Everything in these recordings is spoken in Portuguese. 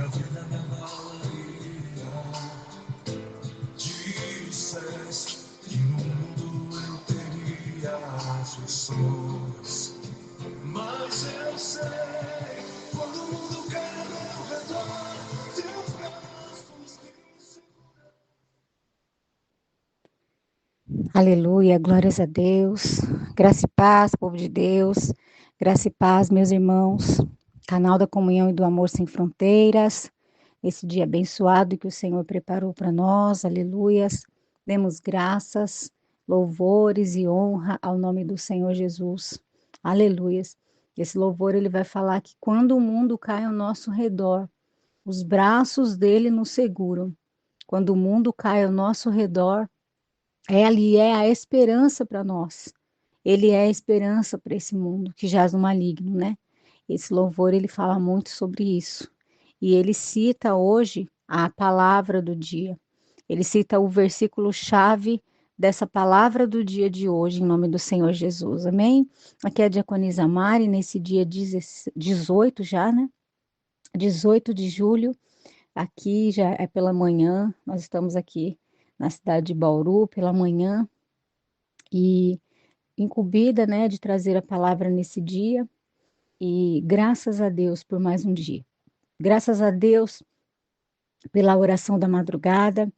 a vida me avalaria. Disseste que no mundo eu teria aflições, mas eu sei, quando o mundo cai ao meu redor, teus braços me seguram. Aleluia, glórias a Deus. Graça e paz, povo de Deus. Graça e paz, meus irmãos. Canal da Comunhão e do Amor Sem Fronteiras. Esse dia abençoado que o Senhor preparou para nós. Aleluias. Demos graças, louvores e honra ao nome do Senhor Jesus. Aleluias. Esse louvor ele vai falar que quando o mundo cai ao nosso redor, os braços dele nos seguram. Quando o mundo cai ao nosso redor, ele é a esperança para nós. Ele é a esperança para esse mundo que jaz no maligno, né? Esse louvor ele fala muito sobre isso. E ele cita hoje a palavra do dia. Ele cita o versículo chave dessa palavra do dia de hoje, em nome do Senhor Jesus. Amém? Aqui é a diaconisa Mari, nesse dia 18 já, né? 18 de julho. Aqui já é pela manhã. Nós estamos aqui na cidade de Bauru pela manhã e incumbida, né, de trazer a palavra nesse dia, e graças a Deus por mais um dia. Graças a Deus pela oração da madrugada,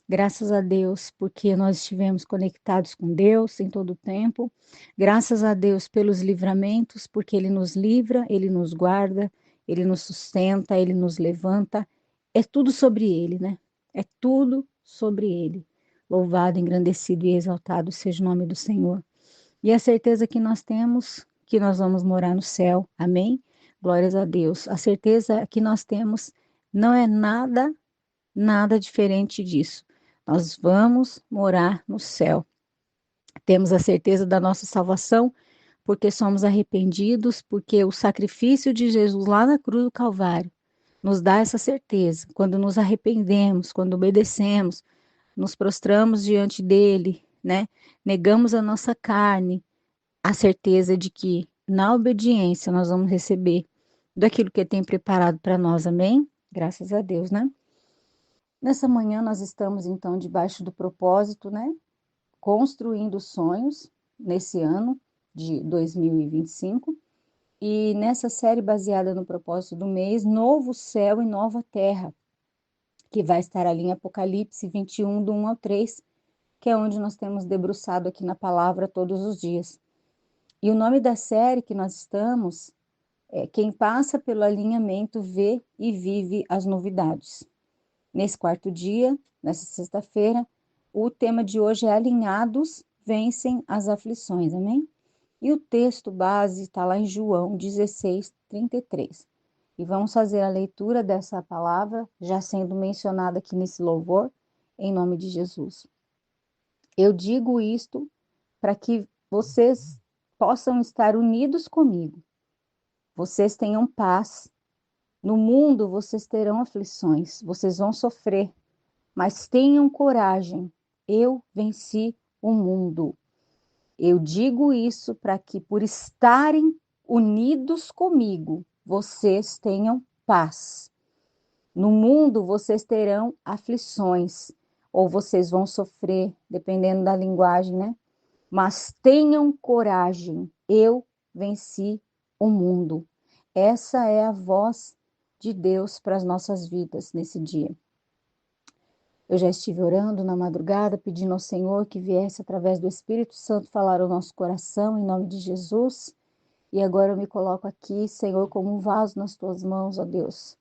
graças a Deus porque nós estivemos conectados com Deus em todo o tempo, graças a Deus pelos livramentos, porque Ele nos livra, Ele nos guarda, Ele nos sustenta, Ele nos levanta, é tudo sobre Ele, né? É tudo sobre Ele. Louvado, engrandecido e exaltado seja o nome do Senhor. E a certeza que nós temos que nós vamos morar no céu. Amém? Glórias a Deus. A certeza que nós temos não é nada diferente disso. Nós vamos morar no céu. Temos a certeza da nossa salvação porque somos arrependidos, porque o sacrifício de Jesus lá na cruz do Calvário nos dá essa certeza. Quando nos arrependemos, quando obedecemos, nos prostramos diante dele, né? Negamos a nossa carne, a certeza de que na obediência nós vamos receber daquilo que ele tem preparado para nós, amém? Graças a Deus, né? Nessa manhã nós estamos então debaixo do propósito, né? Construindo sonhos nesse ano de 2025 e nessa série baseada no propósito do mês, Novo Céu e Nova Terra, que vai estar ali em Apocalipse 21, do 1 ao 3, que é onde nós temos debruçado aqui na palavra todos os dias. E o nome da série que nós estamos é Quem Passa pelo Alinhamento Vê e Vive as Novidades. Nesse quarto dia, nessa sexta-feira, o tema de hoje é Alinhados Vencem as Aflições, amém? E o texto base está lá em João 16, 33. E vamos fazer a leitura dessa palavra, já sendo mencionada aqui nesse louvor, em nome de Jesus. Eu digo isto para que vocês possam estar unidos comigo. Vocês tenham paz. No mundo vocês terão aflições, vocês vão sofrer, mas tenham coragem. Eu venci o mundo. Eu digo isso para que, por estarem unidos comigo, vocês tenham paz. No mundo vocês terão aflições, ou vocês vão sofrer, dependendo da linguagem, né? Mas tenham coragem, eu venci o mundo. Essa é a voz de Deus para as nossas vidas nesse dia. Eu já estive orando na madrugada, pedindo ao Senhor que viesse através do Espírito Santo falar ao nosso coração, em nome de Jesus. E agora eu me coloco aqui, Senhor, como um vaso nas tuas mãos, ó Deus.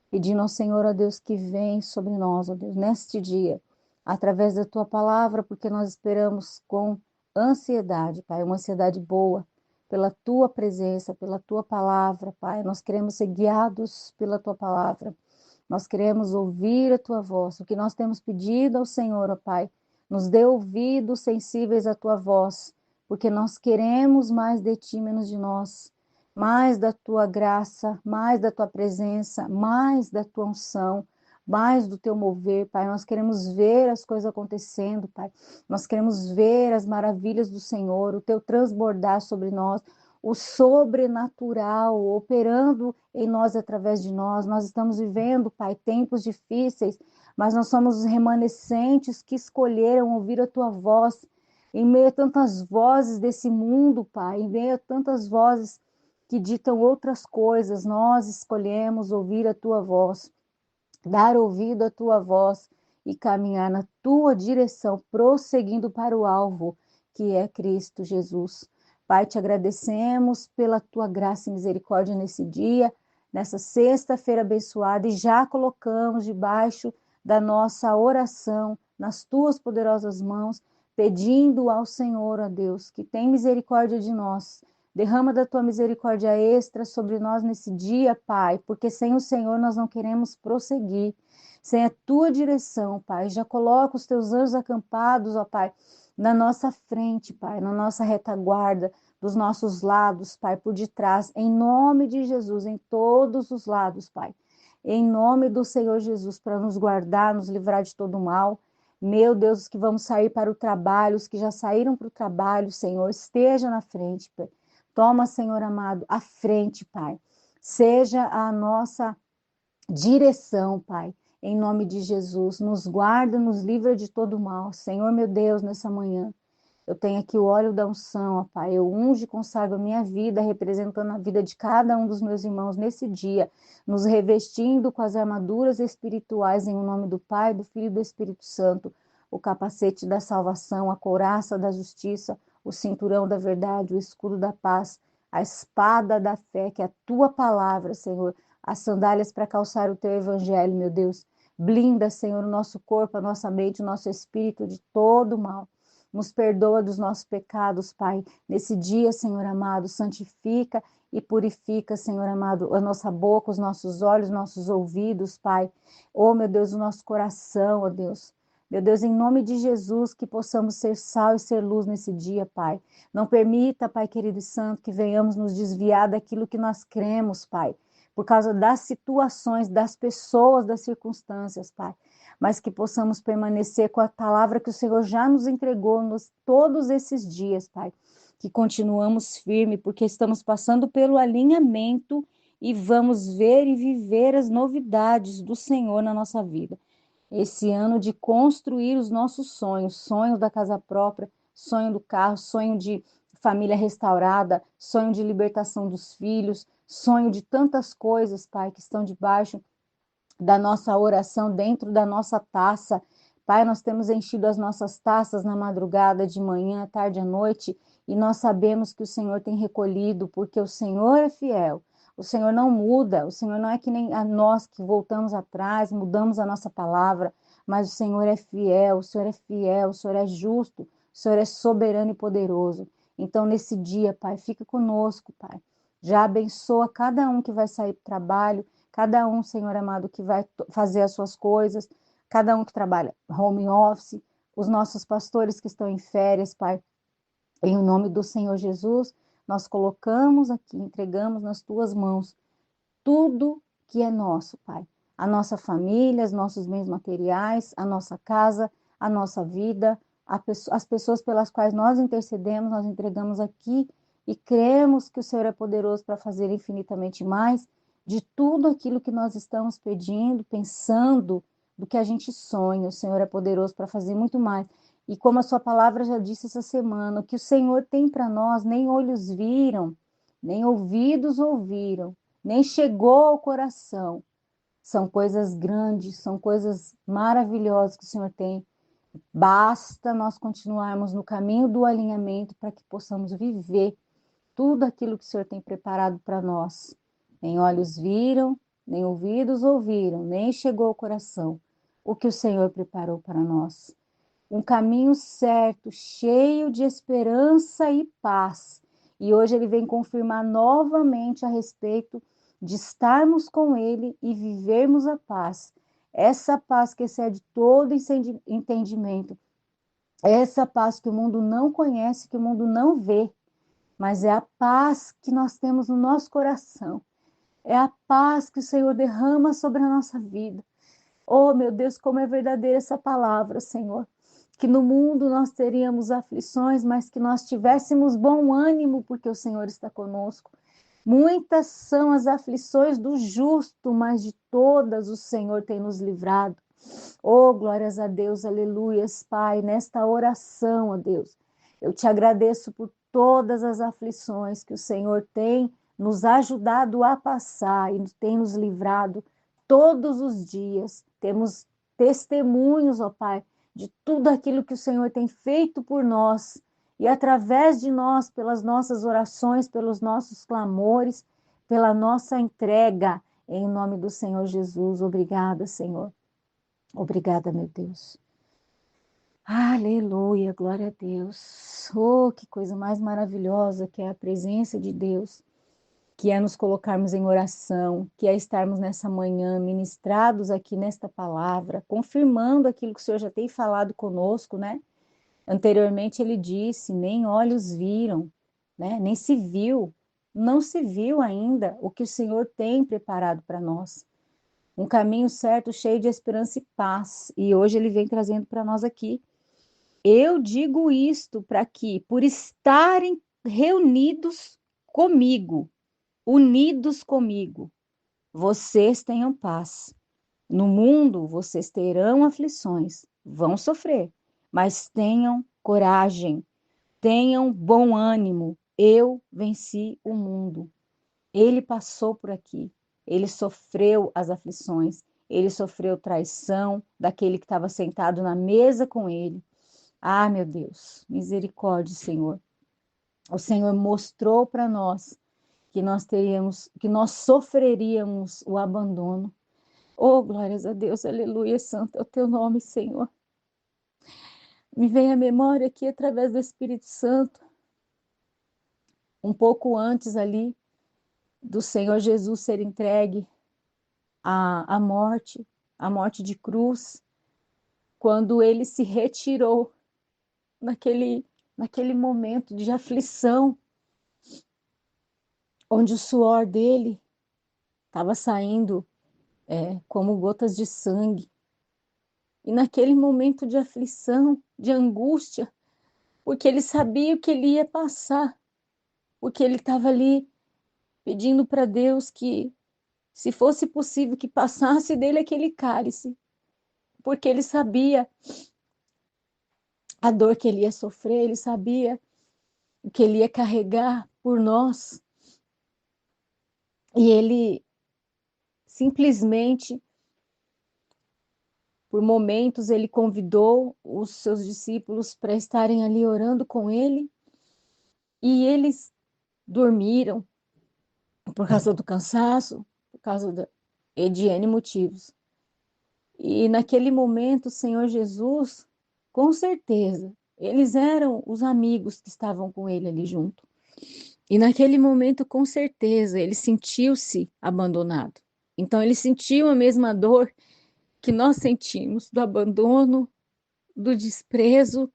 Pedindo ao Senhor, ó Deus, que vem sobre nós, ó Deus, neste dia, através da tua palavra, porque nós esperamos com ansiedade, Pai, uma ansiedade boa, pela tua presença, pela tua palavra, Pai. Nós queremos ser guiados pela tua palavra. Nós queremos ouvir a tua voz. O que nós temos pedido ao Senhor, ó Pai, nos dê ouvidos sensíveis à tua voz, porque nós queremos mais de ti, menos de nós. Mais da tua graça, mais da tua presença, mais da tua unção, mais do teu mover, Pai. Nós queremos ver as coisas acontecendo, Pai. Nós queremos ver as maravilhas do Senhor, o teu transbordar sobre nós, o sobrenatural operando em nós, através de nós. Nós estamos vivendo, Pai, tempos difíceis, mas nós somos os remanescentes que escolheram ouvir a tua voz. Em meio a tantas vozes desse mundo, Pai, em meio a tantas vozes que ditam outras coisas, nós escolhemos ouvir a tua voz, dar ouvido à tua voz e caminhar na tua direção, prosseguindo para o alvo, que é Cristo Jesus. Pai, te agradecemos pela tua graça e misericórdia nesse dia, nessa sexta-feira abençoada, e já colocamos debaixo da nossa oração, nas tuas poderosas mãos, pedindo ao Senhor, ó Deus, que tem misericórdia de nós. Derrama da tua misericórdia extra sobre nós nesse dia, Pai, porque sem o Senhor nós não queremos prosseguir. Sem a tua direção, Pai, já coloca os teus anjos acampados, ó Pai, na nossa frente, Pai, na nossa retaguarda, dos nossos lados, Pai, por detrás, em nome de Jesus, em todos os lados, Pai. Em nome do Senhor Jesus, para nos guardar, nos livrar de todo mal. Meu Deus, os que vamos sair para o trabalho, os que já saíram para o trabalho, Senhor, esteja na frente, Pai. Toma, Senhor amado, à frente, Pai. Seja a nossa direção, Pai. Em nome de Jesus, nos guarda, nos livra de todo mal. Senhor, meu Deus, nessa manhã, eu tenho aqui o óleo da unção, ó Pai. Eu unjo e consagro a minha vida, representando a vida de cada um dos meus irmãos nesse dia, nos revestindo com as armaduras espirituais, em nome do Pai, do Filho e do Espírito Santo, o capacete da salvação, a couraça da justiça, o cinturão da verdade, o escudo da paz, a espada da fé, que é a tua palavra, Senhor, as sandálias para calçar o teu evangelho, meu Deus. Blinda, Senhor, o nosso corpo, a nossa mente, o nosso espírito de todo mal. Nos perdoa dos nossos pecados, Pai. Nesse dia, Senhor amado, santifica e purifica, Senhor amado, a nossa boca, os nossos olhos, nossos ouvidos, Pai. Oh, meu Deus, o nosso coração, ó Deus. Meu Deus, em nome de Jesus, que possamos ser sal e ser luz nesse dia, Pai. Não permita, Pai querido e santo, que venhamos nos desviar daquilo que nós cremos, Pai, por causa das situações, das pessoas, das circunstâncias, Pai. Mas que possamos permanecer com a palavra que o Senhor já nos entregou todos esses dias, Pai. Que continuamos firme, porque estamos passando pelo alinhamento e vamos ver e viver as novidades do Senhor na nossa vida. Esse ano de construir os nossos sonhos, sonho da casa própria, sonho do carro, sonho de família restaurada, sonho de libertação dos filhos, sonho de tantas coisas, Pai, que estão debaixo da nossa oração, dentro da nossa taça. Pai, nós temos enchido as nossas taças na madrugada, de manhã, à tarde, à noite, e nós sabemos que o Senhor tem recolhido, porque o Senhor é fiel. O Senhor não muda, o Senhor não é que nem a nós que voltamos atrás, mudamos a nossa palavra, mas o Senhor é fiel, o Senhor é fiel, o Senhor é justo, o Senhor é soberano e poderoso. Então, nesse dia, Pai, fica conosco, Pai. Já abençoa cada um que vai sair para o trabalho, cada um, Senhor amado, que vai fazer as suas coisas, cada um que trabalha home office, os nossos pastores que estão em férias, Pai. Em nome do Senhor Jesus, nós colocamos aqui, entregamos nas tuas mãos tudo que é nosso, Pai. A nossa família, os nossos bens materiais, a nossa casa, a nossa vida, as pessoas pelas quais nós intercedemos, nós entregamos aqui e cremos que o Senhor é poderoso para fazer infinitamente mais de tudo aquilo que nós estamos pedindo, pensando, do que a gente sonha. O Senhor é poderoso para fazer muito mais. E como a sua palavra já disse essa semana, o que o Senhor tem para nós, nem olhos viram, nem ouvidos ouviram, nem chegou ao coração. São coisas grandes, são coisas maravilhosas que o Senhor tem. Basta nós continuarmos no caminho do alinhamento para que possamos viver tudo aquilo que o Senhor tem preparado para nós. Nem olhos viram, nem ouvidos ouviram, nem chegou ao coração o que o Senhor preparou para nós. Um caminho certo, cheio de esperança e paz. E hoje ele vem confirmar novamente a respeito de estarmos com ele e vivermos a paz. Essa paz que excede todo entendimento. Essa paz que o mundo não conhece, que o mundo não vê. Mas é a paz que nós temos no nosso coração. É a paz que o Senhor derrama sobre a nossa vida. Oh, meu Deus, como é verdadeira essa palavra, Senhor. que no mundo nós teríamos aflições, mas que nós tivéssemos bom ânimo, porque o Senhor está conosco. Muitas são as aflições do justo, mas de todas o Senhor tem nos livrado. Oh, glórias a Deus, aleluias, Pai, nesta oração, ó Deus, eu te agradeço por todas as aflições que o Senhor tem nos ajudado a passar e tem nos livrado todos os dias. Temos testemunhos, ó Pai, de tudo aquilo que o Senhor tem feito por nós e através de nós, pelas nossas orações, pelos nossos clamores, pela nossa entrega, em nome do Senhor Jesus. Obrigada, Senhor. Obrigada, meu Deus. Aleluia, glória a Deus. Oh, que coisa mais maravilhosa que é a presença de Deus, que é nos colocarmos em oração, que é estarmos nessa manhã ministrados aqui nesta palavra, confirmando aquilo que o Senhor já tem falado conosco, né? Anteriormente ele disse, nem olhos viram, né? Nem se viu, não se viu ainda o que o Senhor tem preparado para nós. Um caminho certo, cheio de esperança e paz. E hoje ele vem trazendo para nós aqui. Eu digo isto para que, por estarem reunidos comigo, unidos comigo, vocês tenham paz. No mundo vocês terão aflições, vão sofrer, mas tenham coragem, tenham bom ânimo. Eu venci o mundo. Ele passou por aqui, ele sofreu as aflições, ele sofreu traição daquele que estava sentado na mesa com ele. Ah, meu Deus, misericórdia, Senhor. O Senhor mostrou para nós que nós teríamos, que nós sofreríamos o abandono. Oh, glórias a Deus, aleluia, santo é o teu nome, Senhor. Me vem à memória aqui, através do Espírito Santo, um pouco antes ali, do Senhor Jesus ser entregue à morte de cruz, quando ele se retirou naquele momento de aflição, onde o suor dele estava saindo como gotas de sangue. E naquele momento de aflição, de angústia, porque ele sabia o que ele ia passar, porque ele estava ali pedindo para Deus que, se fosse possível, que passasse dele aquele cálice, porque ele sabia a dor que ele ia sofrer, ele sabia o que ele ia carregar por nós. E ele simplesmente, por momentos, ele convidou os seus discípulos para estarem ali orando com ele, e eles dormiram por causa do cansaço, por causa de N motivos. E naquele momento, o Senhor Jesus, com certeza, eles eram os amigos que estavam com ele ali junto. E naquele momento, com certeza, ele sentiu-se abandonado. Então, ele sentiu a mesma dor que nós sentimos, do abandono, do desprezo,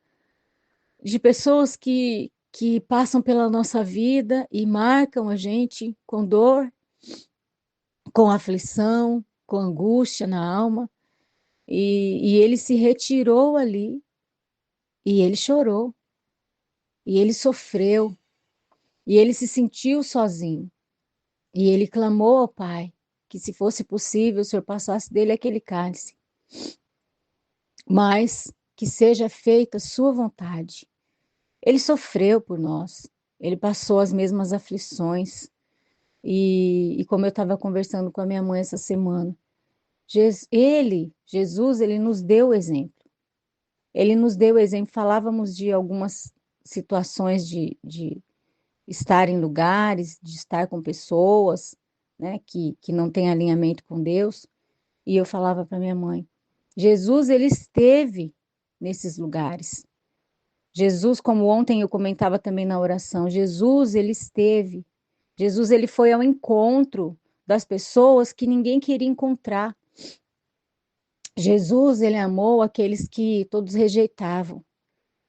de pessoas que passam pela nossa vida e marcam a gente com dor, com aflição, com angústia na alma. E ele se retirou ali, e ele chorou, e ele sofreu, e ele se sentiu sozinho. E ele clamou ao Pai que, se fosse possível, o Senhor passasse dele aquele cálice, mas que seja feita a sua vontade. Ele sofreu por nós, ele passou as mesmas aflições, e como eu estava conversando com a minha mãe essa semana, Jesus, ele nos deu o exemplo. Ele nos deu o exemplo, falávamos de algumas situações de estar em lugares, de estar com pessoas, né, que não têm alinhamento com Deus, e eu falava para minha mãe, Jesus, ele esteve nesses lugares. Jesus, como ontem eu comentava também na oração, Jesus, ele esteve. Jesus, ele foi ao encontro das pessoas que ninguém queria encontrar. Jesus, ele amou aqueles que todos rejeitavam.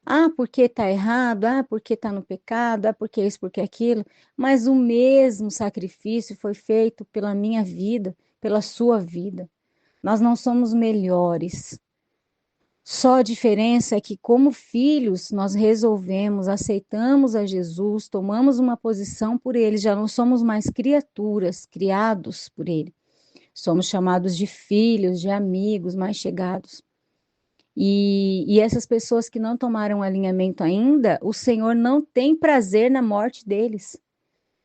Ah, porque está errado, ah, porque está no pecado, ah, porque isso, porque aquilo. Mas o mesmo sacrifício foi feito pela minha vida, pela sua vida. Nós não somos melhores. Só a diferença é que, como filhos, nós resolvemos, aceitamos a Jesus, tomamos uma posição por ele, já não somos mais criaturas, criados por ele. Somos chamados de filhos, de amigos mais chegados. E essas pessoas que não tomaram alinhamento ainda, o Senhor não tem prazer na morte deles.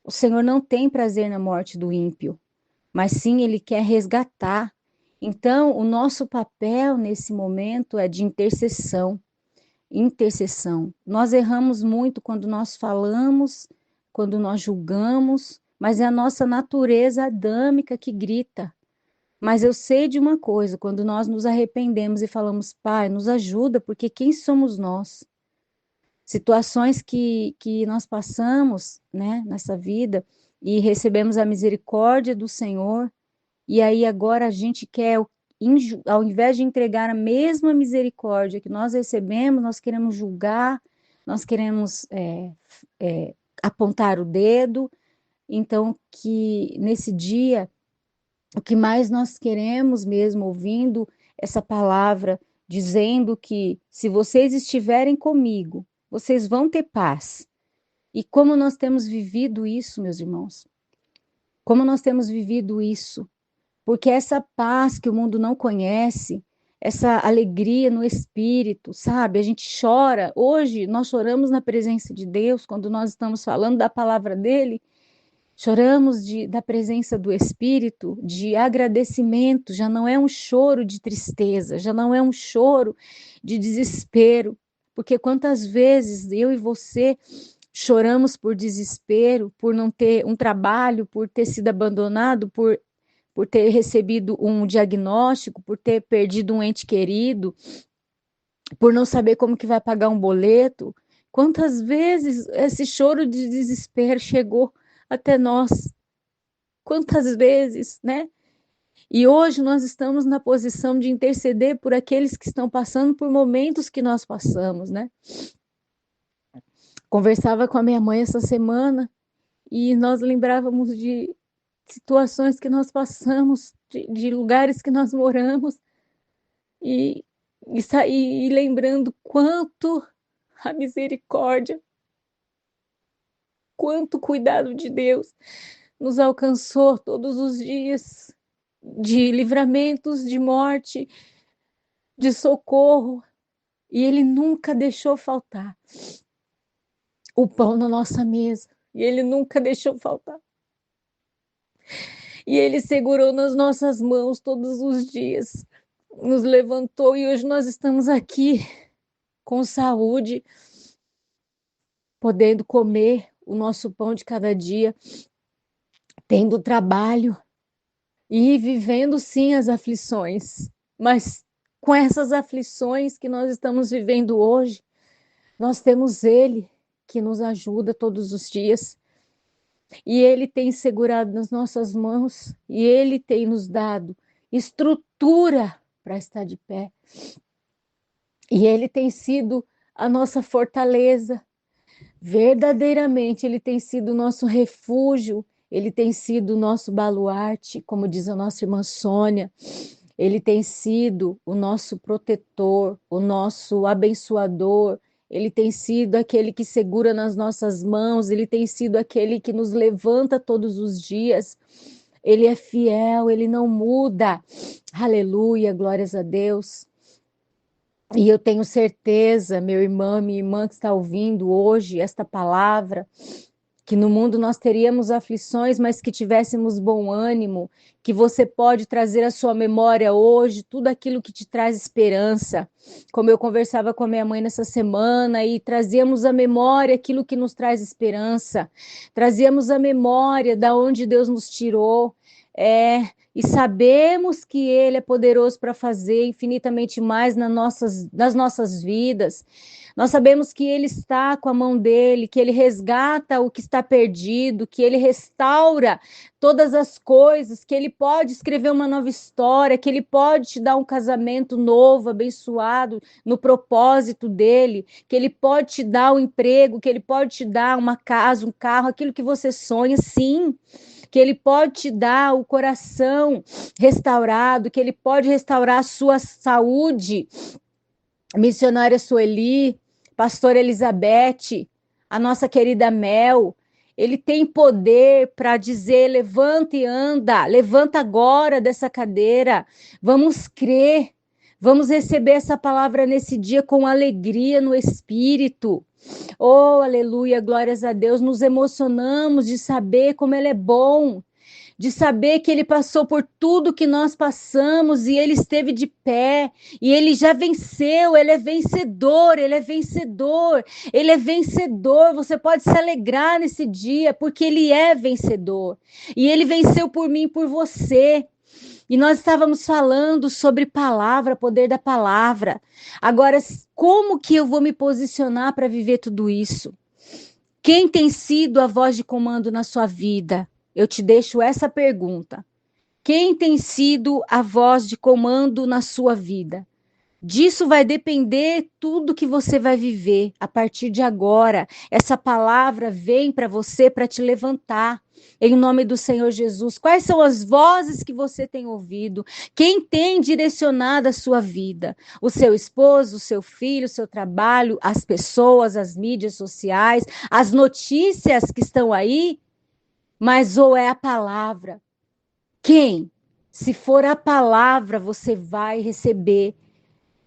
O Senhor não tem prazer na morte do ímpio, mas sim ele quer resgatar. Então, o nosso papel nesse momento é de intercessão. Intercessão. Nós erramos muito quando nós falamos, quando nós julgamos, mas é a nossa natureza adâmica que grita. Mas eu sei de uma coisa, quando nós nos arrependemos e falamos, Pai, nos ajuda, porque quem somos nós? Situações que nós passamos, né, nessa vida e recebemos a misericórdia do Senhor, e aí agora a gente quer, ao invés de entregar a mesma misericórdia que nós recebemos, nós queremos julgar, nós queremos apontar o dedo. Então, que nesse dia o que mais nós queremos mesmo, ouvindo essa palavra, dizendo que se vocês estiverem comigo, vocês vão ter paz. E como nós temos vivido isso, meus irmãos? Como nós temos vivido isso? Porque essa paz que o mundo não conhece, essa alegria no espírito, sabe? A gente chora. Hoje nós choramos na presença de Deus, quando nós estamos falando da palavra dele. Choramos da presença do Espírito, de agradecimento, já não é um choro de tristeza, já não é um choro de desespero, porque quantas vezes eu e você choramos por desespero, por não ter um trabalho, por ter sido abandonado, por ter recebido um diagnóstico, por ter perdido um ente querido, por não saber como que vai pagar um boleto. Quantas vezes esse choro de desespero chegou até nós? Quantas vezes, né? E hoje nós estamos na posição de interceder por aqueles que estão passando por momentos que nós passamos, né? Conversava com a minha mãe essa semana e nós lembrávamos de situações que nós passamos, de lugares que nós moramos e sair lembrando quanto a misericórdia, quanto o cuidado de Deus nos alcançou todos os dias, de livramentos, de morte, de socorro, e Ele nunca deixou faltar o pão na nossa mesa, e Ele nunca deixou faltar. E Ele segurou nas nossas mãos todos os dias, nos levantou, e hoje nós estamos aqui com saúde, podendo comer o nosso pão de cada dia, tendo trabalho e vivendo sim as aflições, mas com essas aflições que nós estamos vivendo hoje, nós temos Ele que nos ajuda todos os dias, e Ele tem segurado nas nossas mãos, e Ele tem nos dado estrutura para estar de pé, e Ele tem sido a nossa fortaleza. Verdadeiramente, Ele tem sido o nosso refúgio, Ele tem sido o nosso baluarte, como diz a nossa irmã Sônia. Ele tem sido o nosso protetor, o nosso abençoador. Ele tem sido aquele que segura nas nossas mãos. Ele tem sido aquele que nos levanta todos os dias. Ele é fiel, Ele não muda. Aleluia, glórias a Deus. E eu tenho certeza, meu irmão, minha irmã que está ouvindo hoje esta palavra, que no mundo nós teríamos aflições, mas que tivéssemos bom ânimo, que você pode trazer à sua memória hoje tudo aquilo que te traz esperança. Como eu conversava com a minha mãe nessa semana e trazíamos à memória aquilo que nos traz esperança, trazíamos à memória da onde Deus nos tirou, e sabemos que Ele é poderoso para fazer infinitamente mais nas nossas vidas. Nós sabemos que Ele está com a mão dele, que Ele resgata o que está perdido, que Ele restaura todas as coisas, que Ele pode escrever uma nova história, que Ele pode te dar um casamento novo, abençoado, no propósito dEle, que Ele pode te dar um emprego, que Ele pode te dar uma casa, um carro, aquilo que você sonha, sim. Que Ele pode te dar o coração restaurado, que Ele pode restaurar a sua saúde, missionária Sueli, pastora Elizabeth, a nossa querida Mel. Ele tem poder para dizer: levanta e anda, levanta agora dessa cadeira. Vamos crer, vamos receber essa palavra nesse dia com alegria no espírito. Oh, aleluia, glórias a Deus. Nos emocionamos de saber como Ele é bom, de saber que Ele passou por tudo que nós passamos e Ele esteve de pé, e Ele já venceu. Ele é vencedor, Ele é vencedor, Ele é vencedor. Você pode se alegrar nesse dia, porque Ele é vencedor, e Ele venceu por mim e por você. E nós estávamos falando sobre palavra, poder da palavra. Agora, como que eu vou me posicionar para viver tudo isso? Quem tem sido a voz de comando na sua vida? Eu te deixo essa pergunta. Quem tem sido a voz de comando na sua vida? Disso vai depender tudo que você vai viver a partir de agora. Essa palavra vem para você para te levantar. Em nome do Senhor Jesus. Quais são as vozes que você tem ouvido? Quem tem direcionado a sua vida? O seu esposo, o seu filho, o seu trabalho, as pessoas, as mídias sociais, as notícias que estão aí? Mas ou é a palavra? Quem? Se for a palavra, você vai receber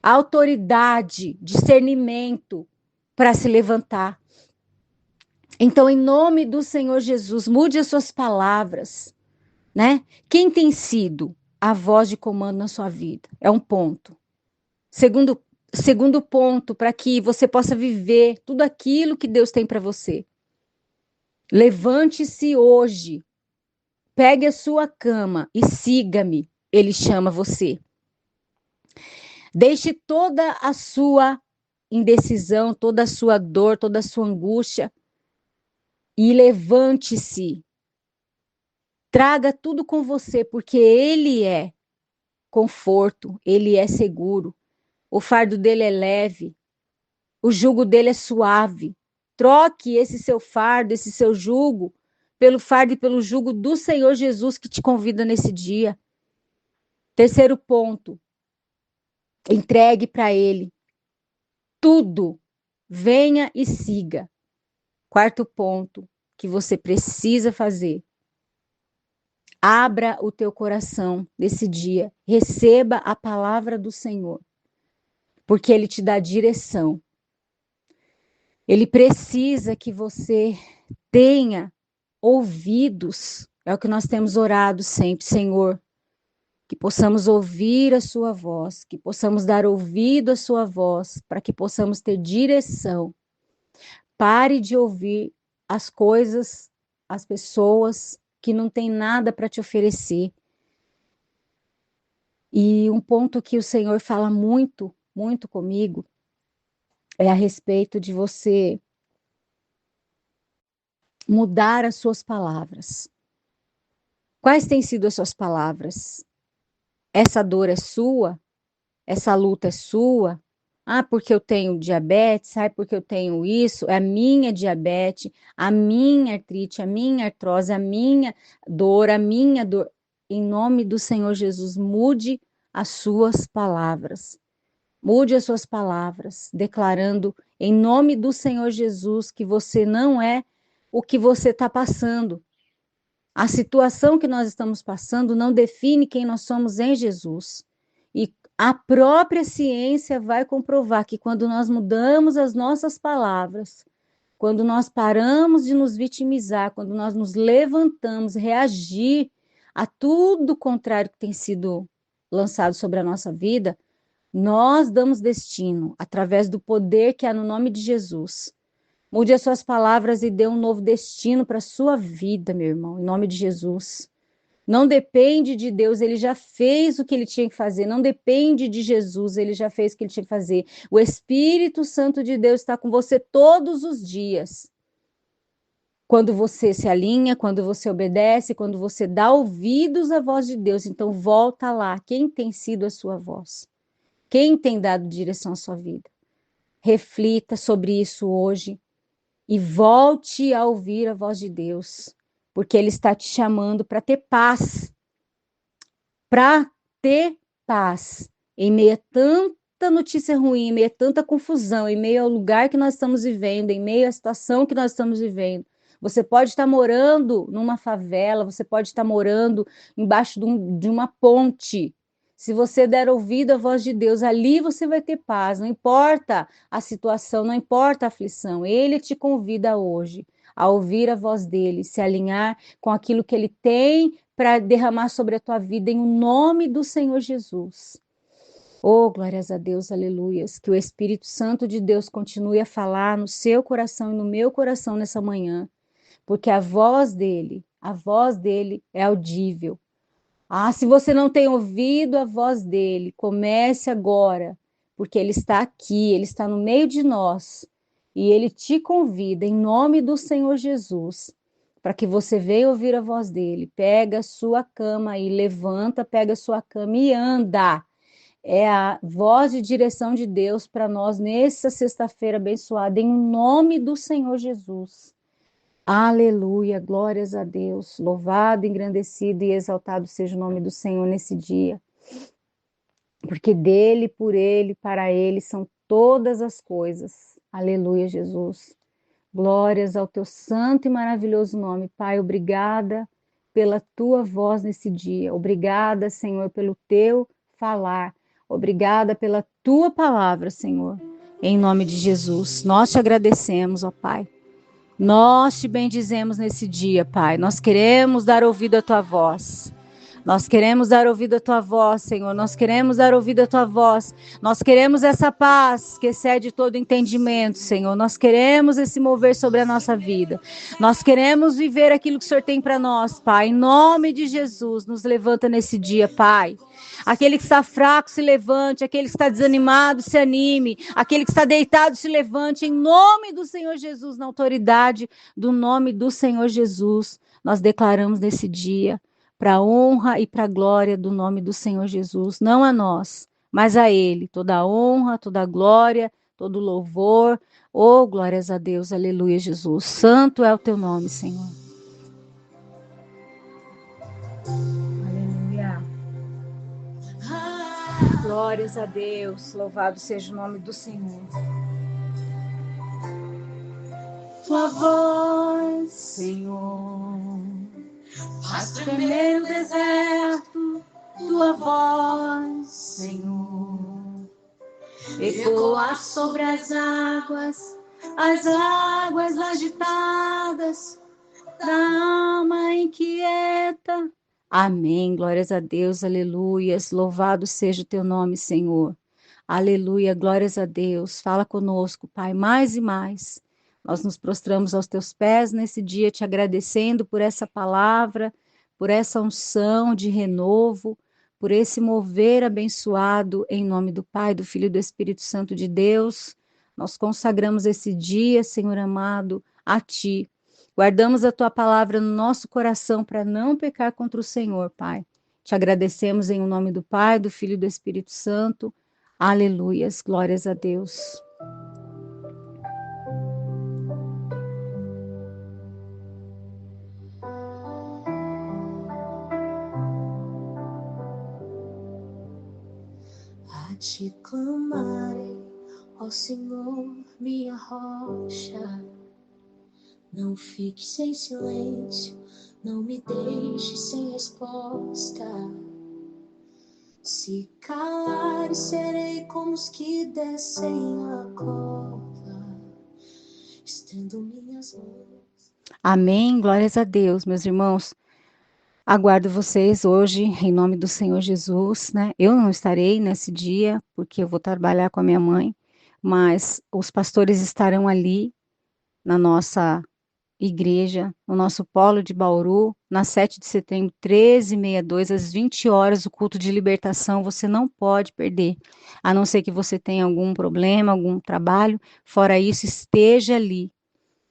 autoridade, discernimento para se levantar. Então, em nome do Senhor Jesus, mude as suas palavras, né? Quem tem sido a voz de comando na sua vida? É um ponto. Segundo ponto, para que você possa viver tudo aquilo que Deus tem para você. Levante-se hoje, pegue a sua cama e siga-me. Ele chama você. Deixe toda a sua indecisão, toda a sua dor, toda a sua angústia e levante-se. Traga tudo com você, porque Ele é conforto, Ele é seguro. O fardo dele é leve, o jugo dele é suave. Troque esse seu fardo, esse seu jugo, pelo fardo e pelo jugo do Senhor Jesus que te convida nesse dia. Terceiro ponto, entregue para Ele tudo. Venha e siga. Quarto ponto que você precisa fazer. Abra o teu coração nesse dia. Receba a palavra do Senhor, porque Ele te dá direção. Ele precisa que você tenha ouvidos. É o que nós temos orado sempre, Senhor. Que possamos ouvir a sua voz, que possamos dar ouvido à sua voz, para que possamos ter direção. Pare de ouvir as coisas, as pessoas que não têm nada para te oferecer. E um ponto que o Senhor fala muito, muito comigo, é a respeito de você mudar as suas palavras. Quais têm sido as suas palavras? Essa dor é sua? Essa luta é sua? Ah, porque eu tenho diabetes, ah, porque eu tenho isso, é a minha diabetes, a minha artrite, a minha artrose, a minha dor, a minha dor. Em nome do Senhor Jesus, mude as suas palavras. Mude as suas palavras, declarando em nome do Senhor Jesus que você não é o que você está passando. A situação que nós estamos passando não define quem nós somos em Jesus. E a própria ciência vai comprovar que quando nós mudamos as nossas palavras, quando nós paramos de nos vitimizar, quando nós nos levantamos, reagir a tudo contrário que tem sido lançado sobre a nossa vida, nós damos destino através do poder que há no nome de Jesus. Mude as suas palavras e dê um novo destino para a sua vida, meu irmão, em nome de Jesus. Não depende de Deus, ele já fez o que ele tinha que fazer. Não depende de Jesus, ele já fez o que ele tinha que fazer. O Espírito Santo de Deus está com você todos os dias. Quando você se alinha, quando você obedece, quando você dá ouvidos à voz de Deus, então volta lá. Quem tem sido a sua voz? Quem tem dado direção à sua vida? Reflita sobre isso hoje e volte a ouvir a voz de Deus, porque Ele está te chamando para ter paz. Para ter paz em meio a tanta notícia ruim, em meio a tanta confusão, em meio ao lugar que nós estamos vivendo, em meio à situação que nós estamos vivendo. Você pode estar morando numa favela, você pode estar morando embaixo de uma ponte. Se você der ouvido à voz de Deus, ali você vai ter paz. Não importa a situação, não importa a aflição. Ele te convida hoje a ouvir a voz dele, se alinhar com aquilo que ele tem para derramar sobre a tua vida em nome do Senhor Jesus. Oh, glórias a Deus, aleluias. Que o Espírito Santo de Deus continue a falar no seu coração e no meu coração nessa manhã, porque a voz dele é audível. Ah, se você não tem ouvido a voz dele, comece agora, porque ele está aqui, ele está no meio de nós, e ele te convida em nome do Senhor Jesus, para que você venha ouvir a voz dele. Pega a sua cama e levanta, pega a sua cama e anda. É a voz de direção de Deus para nós nessa sexta-feira abençoada, em nome do Senhor Jesus. Aleluia, glórias a Deus. Louvado, engrandecido e exaltado seja o nome do Senhor nesse dia. Porque dele, por ele, para ele são todas as coisas. Aleluia, Jesus. Glórias ao teu santo e maravilhoso nome. Pai, obrigada pela tua voz nesse dia. Obrigada, Senhor, pelo teu falar. Obrigada pela tua palavra, Senhor. Em nome de Jesus. Nós te agradecemos, ó Pai. Nós te bendizemos nesse dia, Pai. Nós queremos dar ouvido à tua voz. Nós queremos dar ouvido à tua voz, Senhor. Nós queremos dar ouvido à tua voz. Nós queremos essa paz que excede todo entendimento, Senhor. Nós queremos esse mover sobre a nossa vida. Nós queremos viver aquilo que o Senhor tem para nós, Pai. Em nome de Jesus, nos levanta nesse dia, Pai. Aquele que está fraco, se levante. Aquele que está desanimado, se anime. Aquele que está deitado, se levante. Em nome do Senhor Jesus, na autoridade do nome do Senhor Jesus, nós declaramos nesse dia, para a honra e para a glória do nome do Senhor Jesus, não a nós, mas a Ele, toda a honra, toda a glória, todo o louvor. Oh, glórias a Deus, aleluia, Jesus. Santo é o teu nome, Senhor. Aleluia. Glórias a Deus, louvado seja o nome do Senhor. Tua voz, Senhor, faz tremer o deserto, tua voz, Senhor, ecoar sobre as águas agitadas da alma inquieta. Amém, glórias a Deus, aleluias, louvado seja o teu nome, Senhor. Aleluia, glórias a Deus, fala conosco, Pai, mais e mais. Nós nos prostramos aos teus pés nesse dia, te agradecendo por essa palavra, por essa unção de renovo, por esse mover abençoado em nome do Pai, do Filho e do Espírito Santo de Deus. Nós consagramos esse dia, Senhor amado, a Ti. Guardamos a Tua palavra no nosso coração para não pecar contra o Senhor, Pai. Te agradecemos em nome do Pai, do Filho e do Espírito Santo. Aleluias, glórias a Deus. Te clamarei, ó Senhor, minha rocha. Não fique sem silêncio, não me deixe sem resposta. Se calar, serei como os que descem a cova, estendo minhas mãos. Amém, glórias a Deus, meus irmãos. Aguardo vocês hoje, em nome do Senhor Jesus, né? Eu não estarei nesse dia, porque eu vou trabalhar com a minha mãe, mas os pastores estarão ali, na nossa igreja, no nosso polo de Bauru, na 7 de setembro, 13h62, às 20 horas, o culto de libertação, você não pode perder, a não ser que você tenha algum problema, algum trabalho, fora isso, esteja ali,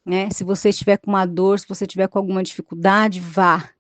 né? Se você estiver com uma dor, se você estiver com alguma dificuldade, vá.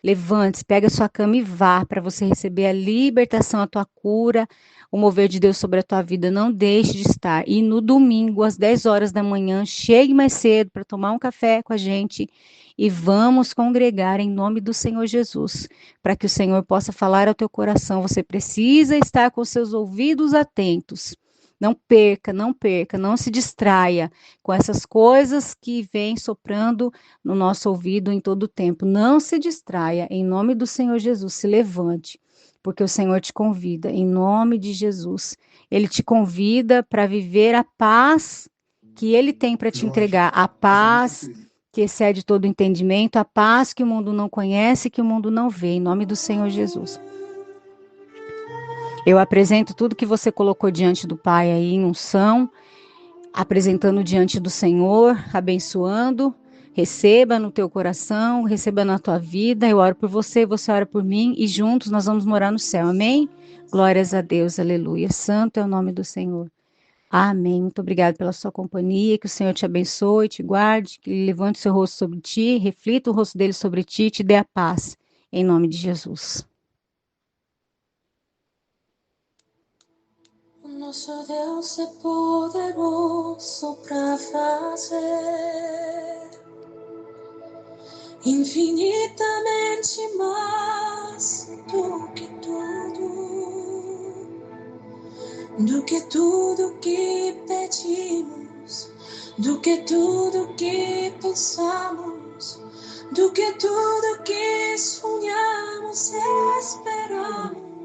Levante-se, pega a sua cama e vá para você receber a libertação, a tua cura, o mover de Deus sobre a tua vida. Não deixe de estar. E no domingo, às 10 horas da manhã, chegue mais cedo para tomar um café com a gente e vamos congregar em nome do Senhor Jesus, para que o Senhor possa falar ao teu coração. Você precisa estar com seus ouvidos atentos. Não perca, não perca, não se distraia com essas coisas que vêm soprando no nosso ouvido em todo o tempo. Não se distraia, em nome do Senhor Jesus, se levante, porque o Senhor te convida, em nome de Jesus. Ele te convida para viver a paz que Ele tem para te entregar, a paz que excede todo entendimento, a paz que o mundo não conhece, que o mundo não vê, em nome do Senhor Jesus. Eu apresento tudo que você colocou diante do Pai aí em unção, apresentando diante do Senhor, abençoando. Receba no teu coração, receba na tua vida. Eu oro por você, você ora por mim e juntos nós vamos morar no céu. Amém? Glórias a Deus, aleluia. Santo é o nome do Senhor. Amém. Muito obrigada pela sua companhia. Que o Senhor te abençoe, te guarde, que Ele levante seu rosto sobre ti, reflita o rosto dele sobre ti e te dê a paz. Em nome de Jesus. O nosso Deus é poderoso para fazer infinitamente mais do que tudo que pedimos, do que tudo que pensamos, do que tudo que sonhamos e esperamos.